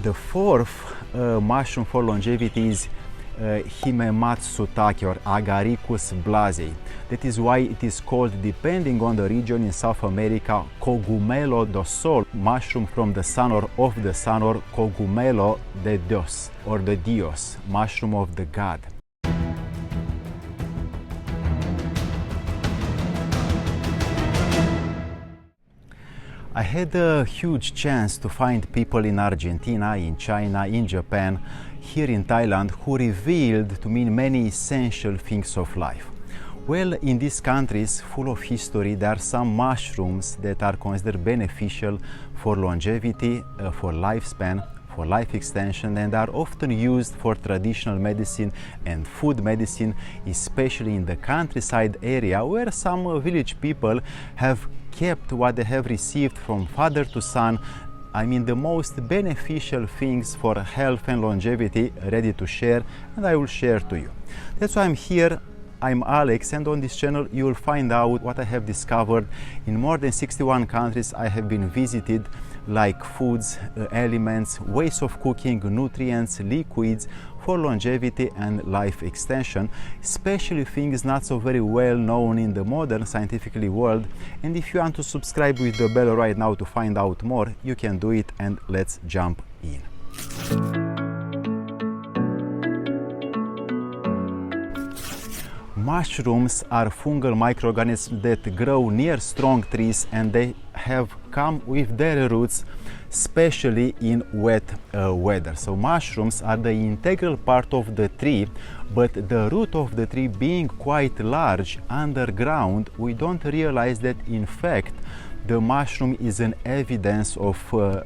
The fourth mushroom for longevity is Himematsutake or Agaricus blazei. That is why it is called, depending on the region in South America, Cogumelo do Sol, mushroom from the sun or of the sun, or Cogumelo de Dios or the Dios, mushroom of the god. I had a huge chance to find people in Argentina, in China, in Japan, here in Thailand, who revealed to me many essential things of life. Well, in these countries full of history, there are some mushrooms that are considered beneficial for longevity, for lifespan, for life extension, and are often used for traditional medicine and food medicine, especially in the countryside area where some village people have kept what they have received from father to son. I mean, the most beneficial things for health and longevity, ready to share, and I will share to you. That's why I'm here. I'm Alex, and on this channel you will find out what I have discovered in more than 61 countries I have been visited, like foods, elements, ways of cooking, nutrients, liquids for longevity and life extension, especially things not so very well known in the modern scientifically world. And if you want to subscribe with the bell right now to find out more, you can do it, and let's jump in. Mushrooms are fungal microorganisms that grow near strong trees, and they have come with their roots especially in wet weather. So mushrooms are the integral part of the tree, but the root of the tree being quite large underground, we don't realize that in fact the mushroom is an evidence of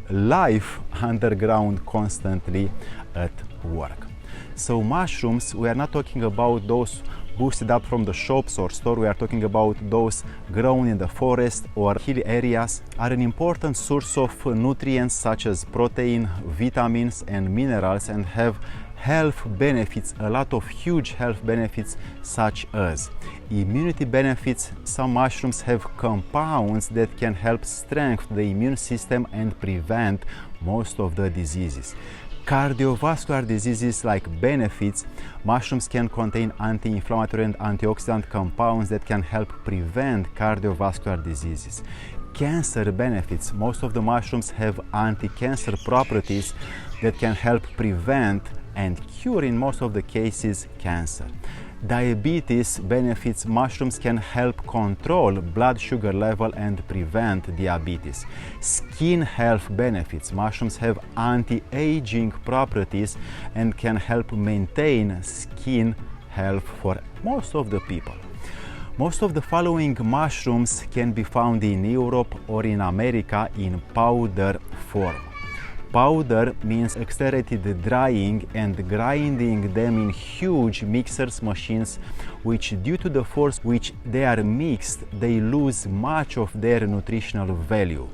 life underground, constantly at work. So mushrooms, we are not talking about those boosted up from the shops or store. We are talking about those grown in the forest or hilly areas, are an important source of nutrients such as protein, vitamins and minerals, and have health benefits, a lot of huge health benefits, such as immunity benefits. Some mushrooms have compounds that can help strengthen the immune system and prevent most of the diseases. Cardiovascular diseases like benefits, mushrooms can contain anti-inflammatory and antioxidant compounds that can help prevent cardiovascular diseases. Cancer benefits, most of the mushrooms have anti-cancer properties that can help prevent and cure, in most of the cases, cancer. Diabetes benefits, mushrooms can help control blood sugar level and prevent diabetes. Skin health benefits, mushrooms have anti-aging properties and can help maintain skin health for most of the people. Most of the following mushrooms can be found in Europe or in America in powder form. Powder means accelerated drying and grinding them in huge mixers machines, which, due to the force which they are mixed, they lose much of their nutritional value.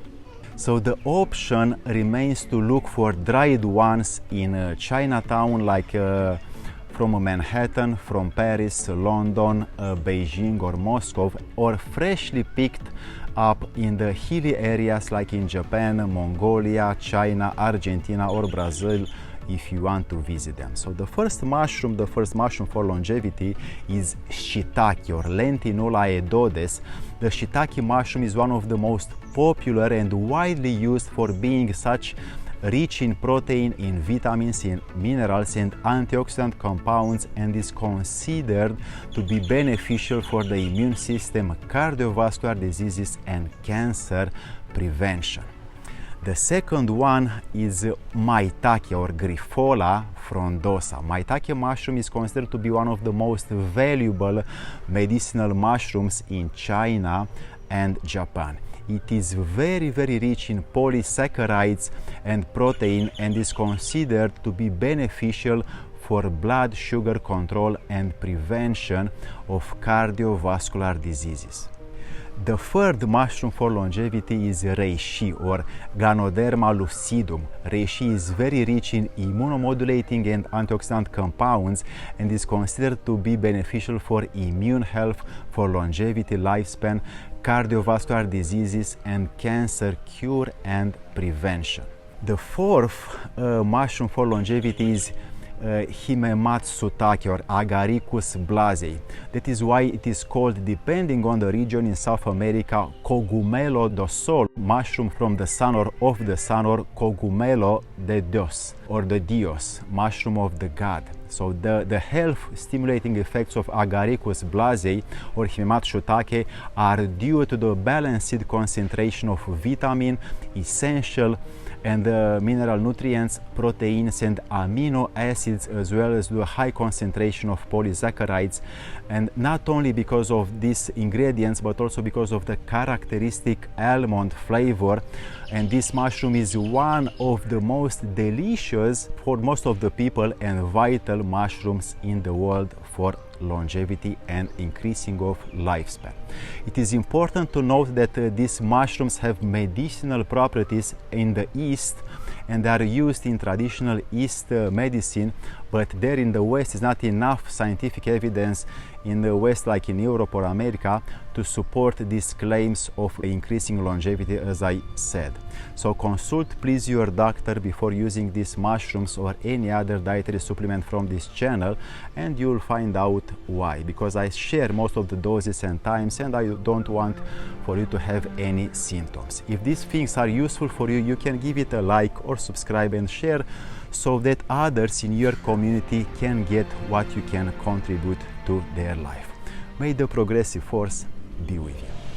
So the option remains to look for dried ones in Chinatown, like from Manhattan, from Paris, London, Beijing or Moscow, or freshly picked up in the hilly areas like in Japan, Mongolia, China, Argentina or Brazil, if you want to visit them. So the first mushroom for longevity is shiitake or Lentinula aedodes. The shiitake mushroom is one of the most popular and widely used for being such rich in protein, in vitamins, in minerals and antioxidant compounds, and is considered to be beneficial for the immune system, cardiovascular diseases and cancer prevention. The second one is maitake or Grifola frondosa. Maitake mushroom is considered to be one of the most valuable medicinal mushrooms in China and Japan. It is very rich in polysaccharides and protein, and is considered to be beneficial for blood sugar control and prevention of cardiovascular diseases. The third mushroom for longevity is reishi or Ganoderma lucidum. Reishi is very rich in immunomodulating and antioxidant compounds and is considered to be beneficial for immune health, for longevity, lifespan, cardiovascular diseases and cancer cure and prevention. The fourth mushroom for longevity is Himematsutake or Agaricus blazei. That is why it is called, depending on the region in South America, Cogumelo do Sol, mushroom from the sun or of the sun, or Cogumelo de Dios or the Dios, mushroom of the god. So the health stimulating effects of Agaricus blazei or Himematsutake are due to the balanced concentration of vitamin, essential and mineral nutrients, proteins and amino acids, as well as the high concentration of polysaccharides, and not only because of these ingredients but also because of the characteristic almond flavor. And this mushroom is one of the most delicious for most of the people and vital mushrooms in the world for longevity and increasing of lifespan. It is important to note that these mushrooms have medicinal properties in the East and are used in traditional East medicine, but there in the West is not enough scientific evidence in the West, like in Europe or America, to support these claims of increasing longevity, as I said. So consult please your doctor before using these mushrooms or any other dietary supplement from this channel, and you'll find out why, because I share most of the doses and times and I don't want for you to have any symptoms. If these things are useful for you, you can give it a like or subscribe and share so that others in your community can get what you can contribute to their life. May the progressive force be with you.